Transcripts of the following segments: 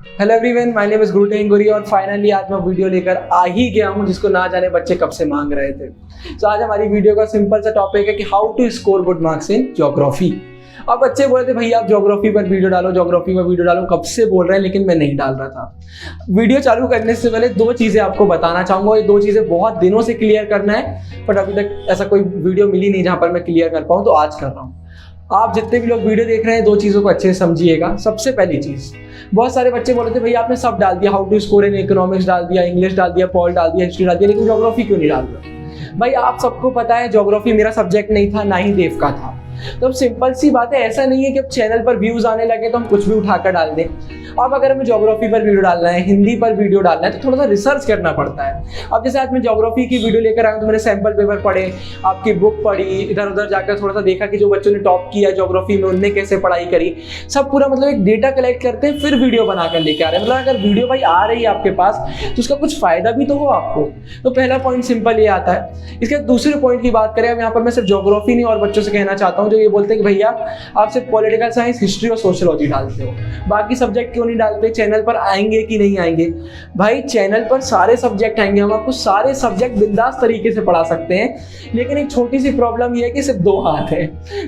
Hello everyone, my name is गुरु टेंगुरी और finally आज मैं वीडियो लेकर आ ही गया हूं जिसको ना जाने बच्चे कब से मांग रहे थे। तो आज हमारी वीडियो का सिंपल सा टॉपिक है कि how to score good marks in geography. अब बच्चे बोल रहे थे भैया आप ज्योग्राफी पर वीडियो डालो, ज्योग्राफी पर वीडियो डालो, कब से बोल रहे हैं लेकिन मैं नहीं डाल रहा था। वीडियो चालू करने से पहले दो चीजें आपको बताना चाहूंगा। ये दो चीजें बहुत दिनों से क्लियर करना है बट अभी तक ऐसा कोई वीडियो मिली नहीं जहां पर मैं क्लियर कर पाऊँ, तो आज कर रहा हूँ। आप जितने भी लोग वीडियो देख रहे हैं दो चीज़ों को अच्छे से समझिएगा। सबसे पहली चीज़, बहुत सारे बच्चे बोल रहे थे भैया आपने सब डाल दिया, how to score in economics डाल दिया, इंग्लिश डाल दिया, पॉल डाल दिया, हिस्ट्री डाल दिया, लेकिन ज्योग्राफी क्यों नहीं डाल दिया? भाई आप सबको पता है ज्योग्राफी मेरा सब्जेक्ट नहीं था, ना ही देव का था। तो अब सिंपल सी बात है, ऐसा नहीं है कि अब चैनल पर व्यूज आने लगे तो हम कुछ भी उठाकर डाल दें। अब अगर हमें ज्योग्राफी पर वीडियो डालना है, हिंदी पर वीडियो डालना है, तो थोड़ा सा रिसर्च करना पड़ता है। अब जैसे आज मैं ज्योग्राफी की वीडियो लेकर आया हूं तो मैंने सैंपल पेपर पढ़े, आपकी बुक पढ़ी, इधर उधर जाकर थोड़ा सा देखा कि जो बच्चों ने टॉप किया ज्योग्राफी में उनने कैसे पढ़ाई करी, सब पूरा मतलब एक डेटा कलेक्ट करते हैं फिर वीडियो बनाकर लेके आ रहे हैं। मतलब अगर वीडियो भाई आ रही है आपके पास तो उसका कुछ फायदा भी तो हो आपको। तो पहला पॉइंट सिंपल ये आता है। इसके दूसरे पॉइंट की बात करें, अब यहाँ पर मैं सिर्फ ज्योग्राफी नहीं और बच्चों से कहना चाहता हूँ जो ये बोलते हैं कि भैया आप सिर्फ पॉलिटिकल साइंस, हिस्ट्री और सोशियोलॉजी डालते हो, बाकी सब्जेक्ट क्यों नहीं डालते? चैनल पर आएंगे कि नहीं आएंगे? भाई चैनल पर सारे सब्जेक्ट आएंगे, हम आपको सारे सब्जेक्ट बिंदास तरीके से पढ़ा सकते हैं, लेकिन एक छोटी सी प्रॉब्लम ये है कि सिर्फ दो हाथ है।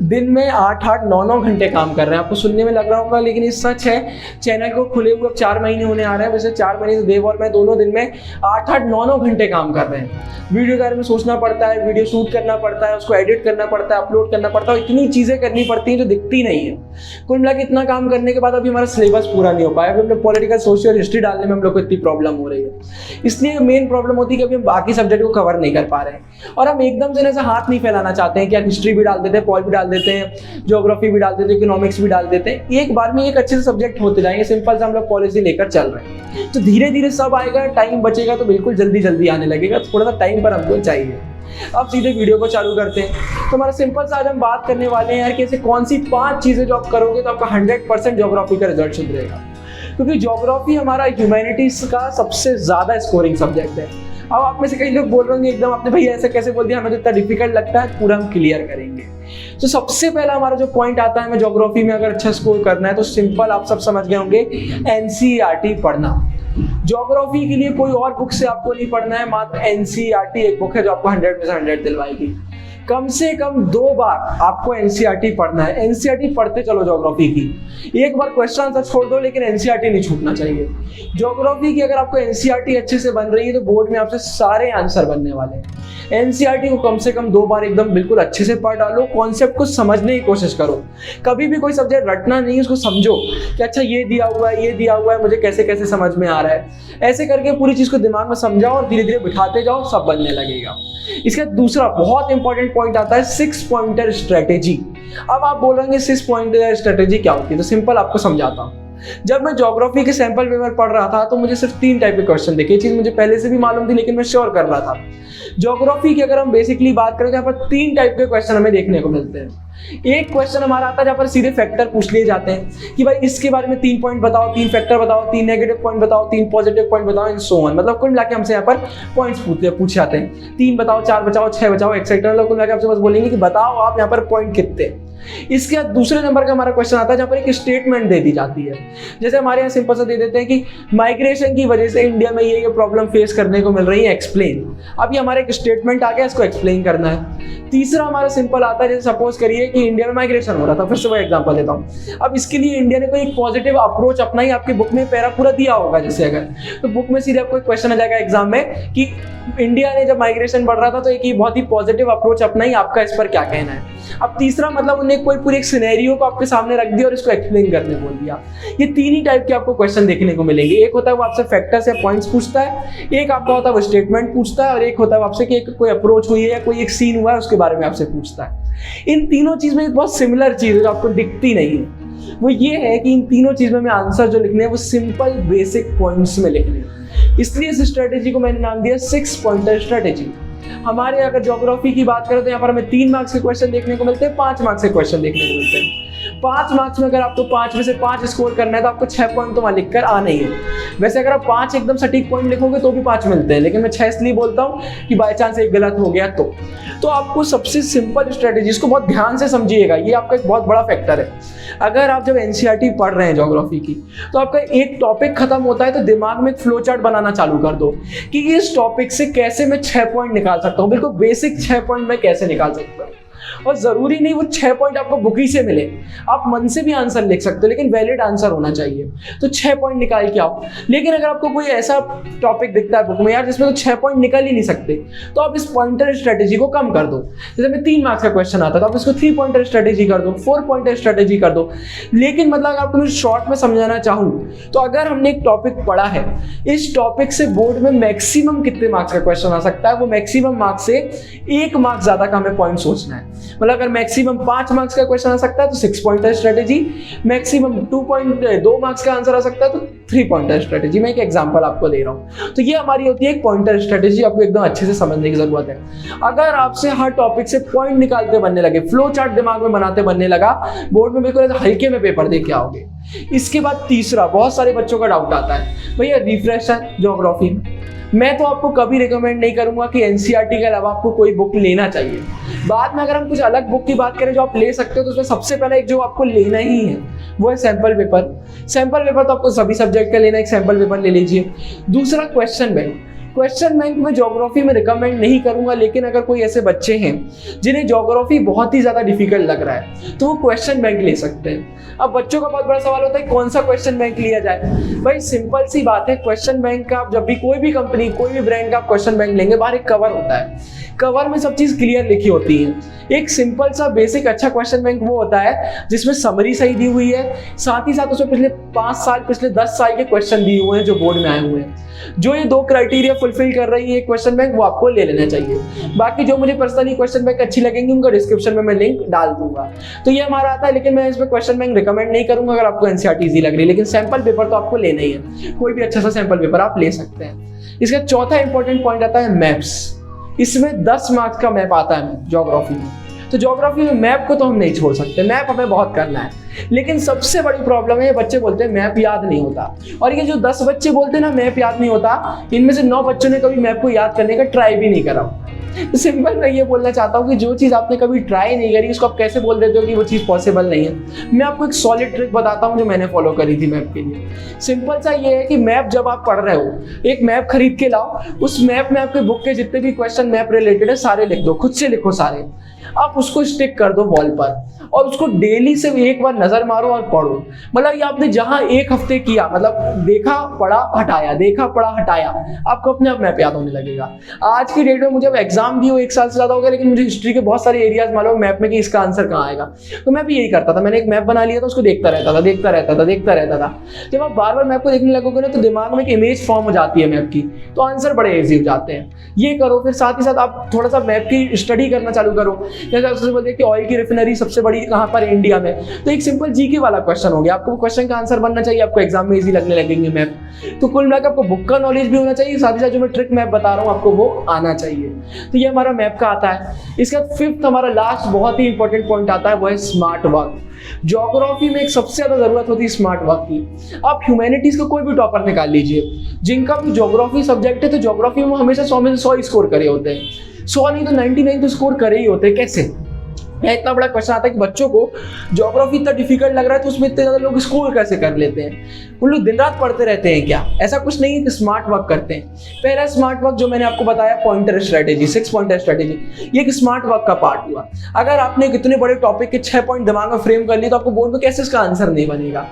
दिन में 8-8, 9-9 घंटे काम कर रहे हैं। आपको सुनने में लग रहा होगा लेकिन ये सच है। चैनल को खुले हुए अब 4 महीने होने आ रहे हैं, वैसे 4 महीने से देव और मैं दोनों दिन में 8-8, 9-9 घंटे काम कर रहे हैं। वीडियो के बारे में सोचना पड़ता है, वीडियो शूट करना पड़ता है, उसको एडिट करना पड़ता है, अपलोड करना पड़ता है, इतनी चीजें करनी पड़ती हैं जो दिखती नहीं है। कुल मिला के इतना काम करने के बाद अभी हमारा सिलेबस पूरा नहीं हो पाया। अभी हम लोग पॉलिटिकल, सोशल, हिस्ट्री डालने में हम लोग को इतनी प्रॉब्लम हो रही है। इसलिए मेन प्रॉब्लम होती है कि अभी हम बाकी सब्जेक्ट को कवर नहीं कर पा रहे हैं और हम एकदम से ऐसा हाथ नहीं फैलाना चाहते हैं कि यार हिस्ट्री भी डाल देते हैं, पॉल भी डाल देते हैं, ज्योग्राफी भी डाल देते हैं, इकोनॉमिक्स भी डाल देते हैं। एक बार में एक अच्छे से सब्जेक्ट होते जाएंगे। सिंपल से हम लोग पॉलिसी लेकर चल रहे हैं, तो धीरे धीरे सब आएगा, टाइम बचेगा तो बिल्कुल जल्दी जल्दी आने लगेगा। थोड़ा सा टाइम पर हमको चाहिए। अब सीधे वीडियो को चालू करते हैं। तो हमारा सिंपल सा आज हम बात करने वाले हैं यार कि ऐसे कौन सी 5 चीजें जो आप करोगे तो आपका 100% ज्योग्राफी का रिजल्ट सुधरेगा। क्योंकि ज्योग्राफी हमारा ह्यूमैनिटीज का सबसे ज्यादा स्कोरिंग सब्जेक्ट है। अब आप में से कई लोग बोल रहे होंगे एकदम आपने भैया ऐसे कैसे बोल दिया, हमें तो इतना डिफिकल्ट लगता है, पूरा हम क्लियर करेंगे। तो सबसे पहला हमारा जो पॉइंट आता है, हमें ज्योग्राफी में अगर अच्छा स्कोर करना है तो सिंपल आप सब समझ गए होंगे, एनसीईआरटी पढ़ना। ज्योग्राफी के लिए कोई और बुक से आपको नहीं पढ़ना है, मात्र एनसीईआरटी एक बुक है जो आपको 100 में से 100 दिलवाएगी। कम से कम 2 बार आपको एनसीईआरटी पढ़ना है। एनसीईआरटी पढ़ते चलो ज्योग्राफी की। एक बार क्वेश्चन आंसर छोड़ दो लेकिन एनसीईआरटी नहीं छूटना चाहिए। ज्योग्राफी की अगर आपको एनसीईआरटी अच्छे से बन रही है तो बोर्ड में आपसे सारे आंसर बनने वाले हैं। एनसीईआरटी को कम से कम 2 बार एकदम बिल्कुल अच्छे से पढ़ डालो, कॉन्सेप्ट को समझने की कोशिश करो। कभी भी कोई सब्जेक्ट रटना नहीं है, उसको समझो कि अच्छा ये दिया हुआ है, ये दिया हुआ है, मुझे कैसे कैसे समझ में आ रहा है। ऐसे करके पूरी चीज को दिमाग में समझाओ और धीरे धीरे बिठाते जाओ, सब बनने लगेगा। इसका दूसरा बहुत इंपॉर्टेंट पॉइंट आता है 6 पॉइंटर स्ट्रेटेजी। अब आप बोलेंगे 6 पॉइंटर स्ट्रेटेजी क्या होती है, तो सिंपल आपको समझाता हूं। जब मैं ज्योग्राफी के सैंपल पेपर पढ़ रहा था तो मुझे सिर्फ 3 टाइप के क्वेश्चन दिखे। ये चीज मुझे पहले से भी मालूम थी लेकिन मैं श्योर कर रहा था। ज्योग्राफी की अगर हम बेसिकली बात करें तो यहाँ पर 3 टाइप के क्वेश्चन हमें देखने को मिलते हैं। एक क्वेश्चन हमारा आता है जहाँ पर सीधे फैक्टर पूछ लिए जाते हैं कि भाई इसके बारे में 3 पॉइंट बताओ, 3 फैक्टर बताओ, 3 नेगेटिव पॉइंट बताओ, 3 पॉजिटिव पॉइंट बताओ, एंड सो ऑन। मतलब कुल मिला के हमसे यहाँ पर पॉइंट्स पूछे जाते हैं, 3 बताओ, 4 बताओ, 6 बताओ, एक्सेट्रा। कुल मिला के आपसे बस बोलेंगे कि बताओ आप यहाँ पर पॉइंट कितने। इसके बाद दूसरे नंबर का हमारा क्वेश्चन आता है जहाँ पर एक स्टेटमेंट दे दी जाती है। जैसे हमारे यहाँ सिंपल सा दे देते हैं कि माइग्रेशन की वजह से इंडिया में ये प्रॉब्लम फेस करने को मिल रही है, एक्सप्लेन। अब ये हमारा एक स्टेटमेंट आ गया, इसको एक्सप्लेन करना है। तीसरा हमारा सिंपल आता है, जैसे सपोज करिए कि इंडिया में माइग्रेशन हो रहा था, फिर से वो एग्जांपल देता हूँ। अब इसके लिए इंडिया ने कोई एक पॉजिटिव अप्रोच अपनाई, आपकी बुक में पैरा पूरा दिया होगा जैसे अगर, तो बुक में सीधे आपको एक क्वेश्चन आ जाएगा एग्जाम में कि इंडिया ने जब माइग्रेशन बढ़ रहा था तो एक बहुत ही पॉजिटिव अप्रोच अपनाई, आपका इस पर क्या कहना है। अब तीसरा मतलब उन्हें कोई पूरी एक सिनेरियो को आपके सामने रख दिया और इसको एक्सप्लेन करने बोल दिया। ये 3 ही टाइप के आपको क्वेश्चन देखने को मिलेंगे। एक होता है वो आपसे फैक्टर्स या पॉइंट्स पूछता है, एक आपका होता है वो स्टेटमेंट पूछता है, और एक होता है आपसे कि कोई अप्रोच हुई है या कोई एक सीन हुआ है उसके बारे में आपसे पूछता है। इन तीनों चीज में एक बहुत सिमिलर चीज है जो आपको दिखती नहीं है, वो ये है कि इन तीनों चीज में हमें आंसर जो लिखने हैं वो सिंपल बेसिक पॉइंट्स में लिखने हैं। इसलिए इस स्ट्रेटेजी को मैंने नाम दिया 6 पॉइंटर स्ट्रेटेजी। हमारे अगर ज्योग्राफी की बात करें तो यहाँ पर हमें 3 मार्क्स के क्वेश्चन देखने को मिलते हैं, 5 मार्क्स के क्वेश्चन देखने को मिलते हैं। 5 मार्क्स में अगर आपको 5 में से 5 स्कोर करना है तो आपको 6 पॉइंट तो वहां लिख कर आना ही है। वैसे अगर आप 5 एकदम सटीक पॉइंट लिखोगे तो भी 5 मिलते हैं, लेकिन मैं 6 इसलिए बोलता हूँ कि बाय चांस एक गलत हो गया तो आपको सबसे सिंपल स्ट्रेटेजी, इसको बहुत ध्यान से समझिएगा, ये आपका एक बहुत बड़ा फैक्टर है। अगर आप जब एनसीईआरटी पढ़ रहे हैं ज्योग्राफी की, तो आपका एक टॉपिक खत्म होता है तो दिमाग में एक फ्लो चार्ट बनाना चालू कर दो कि इस टॉपिक से कैसे मैं 6 पॉइंट निकाल सकता हूँ, बिल्कुल बेसिक 6 पॉइंट मैं कैसे निकाल सकता हूँ। और जरूरी नहीं वो 6 पॉइंट आपको बुक ही से मिले, आप मन से भी आंसर लिख सकते हो, लेकिन वैलिड आंसर होना चाहिए। तो 6 पॉइंट निकाल के आओ। लेकिन अगर आपको कोई ऐसा टॉपिक दिखता है बुक में यार जिसमें तो 6 पॉइंट निकाल ही नहीं सकते, तो आप इस पॉइंटर स्ट्रेटेजी को कम कर दो। जैसे में 3 मार्क्स का क्वेश्चन आता है तो आप इसको 3 पॉइंटर स्ट्रेटेजी कर दो, 4 पॉइंटर स्ट्रेटेजी कर दो। लेकिन मतलब अगर आपको मैं शॉर्ट में समझाना चाहूँ तो अगर हमने एक टॉपिक पढ़ा है, इस टॉपिक से बोर्ड में मैक्सिमम कितने मार्क्स का क्वेश्चन आ सकता है, वो मैक्सिमम मार्क्स से 1 मार्क्स ज्यादा का हमें पॉइंट सोचना है। मतलब अगर मैक्सिमम 5 मार्क्स का क्वेश्चन आ सकता है तो 6 पॉइंटर स्ट्रेटेजी, मैक्सिमम 2 मार्क्स का आंसर आ सकता है तो 3 पॉइंटर स्ट्रेटेजी। मैं एक एग्जांपल आपको दे रहा हूं। तो ये हमारी होती है एक पॉइंटर स्ट्रेटेजी, आपको एकदम अच्छे से समझने की जरूरत है। अगर आपसे हर टॉपिक से पॉइंट निकालते बनने लगे, फ्लो चार्ट दिमाग में बनाते बनने लगा, बोर्ड में बिल्कुल हल्के में पेपर दे के आओगे। इसके बाद तीसरा, बहुत सारे बच्चों का डाउट आता है भैया रिफ्रेशर ज्योग्राफी में। मैं तो आपको कभी रिकमेंड नहीं करूंगा कि एनसीईआरटी के अलावा आपको कोई बुक लेना चाहिए। बाद में अगर हम कुछ अलग बुक की बात करें जो आप ले सकते हो, तो उसमें सबसे पहले एक जो आपको लेना ही है वो है सैंपल पेपर। सैंपल पेपर तो आपको सभी सब्जेक्ट का लेना, एक सैंपल पेपर ले लीजिए। दूसरा क्वेश्चन बैंक। क्वेश्चन बैंक में ज्योग्राफी में रिकमेंड नहीं करूंगा, लेकिन अगर कोई ऐसे बच्चे हैं जिन्हें ज्योग्राफी बहुत ही ज्यादा डिफिकल्ट लग रहा है तो वो क्वेश्चन बैंक ले सकते हैं। अब बच्चों का बहुत बड़ा सवाल होता है कौन सा क्वेश्चन बैंक लिया जाए। भाई सिंपल सी बात है, क्वेश्चन बैंक का आप जब भी कोई भी कंपनी कोई भी ब्रांड का आप क्वेश्चन बैंक लेंगे, बाहर एक कवर होता है, कवर में सब चीज क्लियर लिखी होती है। एक सिंपल सा बेसिक अच्छा क्वेश्चन बैंक वो होता है जिसमें समरी सही दी हुई है, साथ ही साथ उसमें पिछले 5 साल पिछले 10 साल के क्वेश्चन दिए हुए हैं जो बोर्ड में आए हुए हैं। जो ये 2 क्राइटेरिया फुलफिल कर रही है क्वेश्चन बैंक, वो आपको ले लेना चाहिए। बाकी जो मुझे पर्सनली क्वेश्चन बैंक अच्छी लगेंगी उनका डिस्क्रिप्शन में मैं लिंक डाल दूंगा। तो ये हमारा आता है, लेकिन मैं इसमें क्वेश्चन बैंक रिकमेंड नहीं करूंगा अगर आपको एनसीईआरटी इजी लग रही है। लेकिन सैंपल पेपर तो आपको लेना ही है, कोई भी अच्छा सा सैंपल पेपर आप ले सकते हैं। इसका चौथा इंपॉर्टेंट पॉइंट आता है मैप्स। इसमें 10 मार्क्स का मैप आता है ज्योग्राफी में। तो ज्योग्राफी में मैप को तो हम नहीं छोड़ सकते, मैप हमें बहुत करना है। लेकिन सबसे बड़ी प्रॉब्लम है बच्चे बोलते हैं मैप याद नहीं होता। और ये जो 10 बच्चे बोलते हैं ना मैप याद नहीं होता, इनमें से 9 बच्चों ने कभी मैप को याद करने का ट्राई भी नहीं करा। तो सिंपल मैं ये बोलना चाहता हूँ कि जो चीज़ आपने कभी ट्राई नहीं करी उसको आप कैसे बोल देते हो कि वो चीज़ पॉसिबल नहीं है। मैं आपको एक सॉलिड ट्रिक बताता हूँ जो मैंने फॉलो करी थी मैप के लिए। सिंपल सा ये है कि मैप जब आप पढ़ रहे हो, एक मैप खरीद के लाओ, उस मैप में आपके बुक के जितने भी क्वेश्चन मैप रिलेटेड है सारे लिख दो, खुद से लिखो सारे। आप उसको स्टिक कर दो वॉल पर और उसको डेली से एक बार नजर मारो और पढ़ो। मतलब ये आपने जहां 1 हफ्ते किया, मतलब देखा पढ़ा हटाया, देखा पढ़ा हटाया, आपको अपने आप मैप याद होने लगेगा। आज की डेट में मुझे अब एग्जाम भी हो 1 साल से ज्यादा हो गया, लेकिन मुझे हिस्ट्री के बहुत सारे एरियाज मालूम मैप में कि इसका आंसर कहाँ आएगा। तो मैं भी यही करता था, मैंने एक मैप बना लिया था, उसको देखता रहता था। जब आप बार बार मैप को देखने लगोगे ना तो दिमाग में एक इमेज फॉर्म हो जाती है मैप की, तो आंसर बड़े ईजी हो जाते हैं। ये करो, फिर साथ ही साथ आप थोड़ा सा मैप की स्टडी करना चालू करो। जैसे आपसे बोलते हैं कि ऑयल की रिफाइनरी सबसे बड़ी कहाँ पर है इंडिया में, तो एक सिंपल जीके वाला क्वेश्चन हो गया, आपको क्वेश्चन का आंसर बनना चाहिए, आपको एग्जाम में इजी लगने लगेंगे मैप। तो कुल मिलाकर आपको बुक का नॉलेज भी होना चाहिए, साथ ही साथ जो मैं ट्रिक मैप बता रहा हूँ आपको वो आना चाहिए। तो ये हमारा मैप का आता है। इसका 5th हमारा लास्ट बहुत ही इंपॉर्टेंट पॉइंट आता है, वो है स्मार्ट वर्क। ज्योग्राफी में एक सबसे ज्यादा जरूरत होती है स्मार्ट वर्क की। आप ह्यूमैनिटीज का कोई भी टॉपर निकाल लीजिए, जिनका भी ज्योग्राफी सब्जेक्ट है, तो ज्योग्राफी में हमेशा 100 में से 100 स्कोर करे होते हैं। 100 नहीं तो 99 तो स्कोर करे ही होते हैं। कैसे? इतना बड़ा क्वेश्चन आता है कि बच्चों को ज्योग्राफी इतना डिफिकल्ट लग रहा है तो उसमें इतने ज्यादा लोग स्कोर कैसे कर लेते हैं? उन लोग दिन रात पढ़ते रहते हैं क्या? ऐसा कुछ नहीं है कि स्मार्ट वर्क करते हैं। पहला स्मार्ट वर्क जो मैंने आपको बताया पॉइंटर स्ट्रेटेजी, 6 पॉइंटर स्ट्रेटेजी, ये एक स्मार्ट वर्क का पार्ट हुआ। अगर आपने इतने बड़े टॉपिक के 6 पॉइंट दिमाग में फ्रेम कर लिए तो आपको बोर्ड में कैसे इसका आंसर नहीं बनेगा?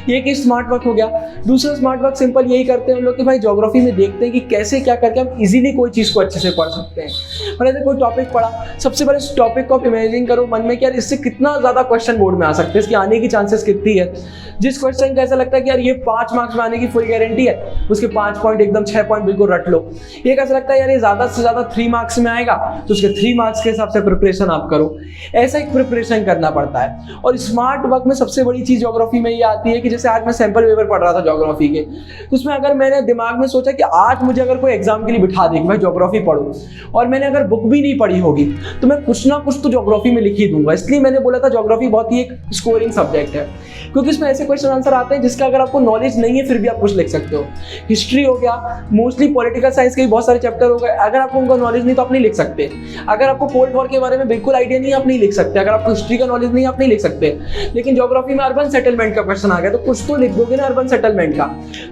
ये एक स्मार्ट वर्क हो गया। दूसरा स्मार्ट वर्क सिंपल यही करते हैं हम लोग कि भाई ज्योग्राफी में देखते हैं कि कैसे क्या करके हम इजीली कोई चीज़ को अच्छे से पढ़ सकते हैं। मतलब कोई टॉपिक पढ़ा, सबसे पहले इस टॉपिक को आप इमेजिन करो मन में कि यार इससे कितना ज़्यादा क्वेश्चन बोर्ड में आ सकते हैं, इसकी आने की चांसेस कितनी है। जिस क्वेश्चन का ऐसा लगता है कि यार ये 5 मार्क्स में आने की फुल गारंटी है, उसके 5 पॉइंट एकदम 6 पॉइंट बिल्कुल रट लो। ये कैसा लगता है यार ये ज़्यादा से ज़्यादा 3 मार्क्स में आएगा, तो उसके 3 मार्क्स के हिसाब से प्रिपरेशन आप करो। ऐसा एक प्रिपरेशन करना पड़ता है। और स्मार्ट वर्क में सबसे बड़ी चीज़ ज्योग्राफी में ये आती है कि जैसे आज मैं सैंपल पेपर पढ़ रहा था ज्योग्राफी के, उसमें अगर मैंने दिमाग में सोचा कि आज मुझे अगर कोई एग्जाम के लिए बिठा दे कि मैं ज्योग्राफी पढ़ूं, और मैंने अगर बुक भी नहीं पढ़ी होगी तो मैं कुछ ना कुछ तो ज्योग्राफी में लिख लिख ही दूंगा। इसलिए मैंने बोला था ज्योग्राफी बहुत ही एक स्कोरिंग सब्जेक्ट है, क्योंकि इसमें ऐसे क्वेश्चन आंसर आते हैं जिसका अगर आपको नॉलेज नहीं है फिर भी आप कुछ लिख सकते हो। हिस्ट्री हो गया, मोस्टली पॉलिटिकल साइंस के भी बहुत सारे चैप्टर हो गए, अगर आपको उनका नॉलेज नहीं तो आप नहीं लिख सकते। अगर आपको कोल्ड वॉर के बारे में बिल्कुल आइडिया नहीं है आप नहीं लिख सकते, अगर आपको हिस्ट्री का नॉलेज नहीं है आप नहीं लिख सकते। लेकिन ज्योग्राफी में अर्बन सेटलमेंट का क्वेश्चन आ गया तो कुछ तो लिख दोगे ना अर्बन सेटलमेंट का।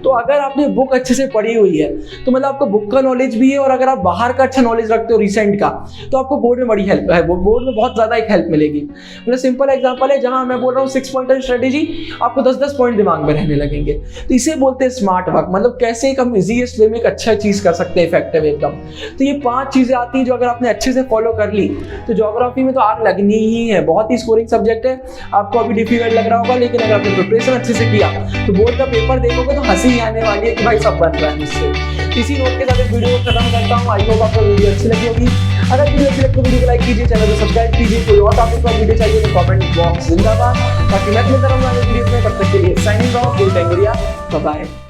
तो अगर आपने बुक अच्छे से पढ़ी हुई है तो मतलब आपको बुक का नॉलेज भी है, और अगर आप बाहर का अच्छा नॉलेज रखते हो रिसेंट का तो आपको बोर्ड में बड़ी हेल्प है, बोर्ड में बहुत ज्यादा एक हेल्प मिलेगी। मतलब सिंपल एग्जांपल है, जहां मैं बोल रहा हूँ 6 पॉइंटर स्ट्रेटेजी, आपको 10-10 पॉइंट दिमाग में रहने लगेंगे। तो इसे बोलते हैं स्मार्ट वर्क, मतलब कैसे एक हम इजीएस्ट वे में एक अच्छा चीज कर सकते हैं इफेक्टिव एकदम। तो ये 5 चीजें आती हैं जो अगर आपने अच्छे से फॉलो कर ली तो ज्योग्राफी में तो आग लगनी ही है। बहुत ही स्कोरिंग सब्जेक्ट है, आपको अभी डिफिकल्ट लग रहा होगा, लेकिन अगर आपने प्रिपरेशन अच्छे से किया तो बोर्ड का पेपर देखोगे तो हंसी आने वाली है कि भाई सब बन रहा है मुझसे। इसी नोट के साथ इस वीडियो को खत्म करता हूँ। आई होप आपको वीडियो अच्छी लगी होगी। अगर वीडियो अच्छी लगी तो वीडियो को लाइक कीजिए, चैनल को सब्सक्राइब कीजिए। कोई और टॉपिक पर वीडियो चाहिए तो कमेंट बॉक्स जिंदाबाद। बाकी मैं मिलता रहूंगा वीडियो में, तब तक के लिए signing off, good time, bye bye.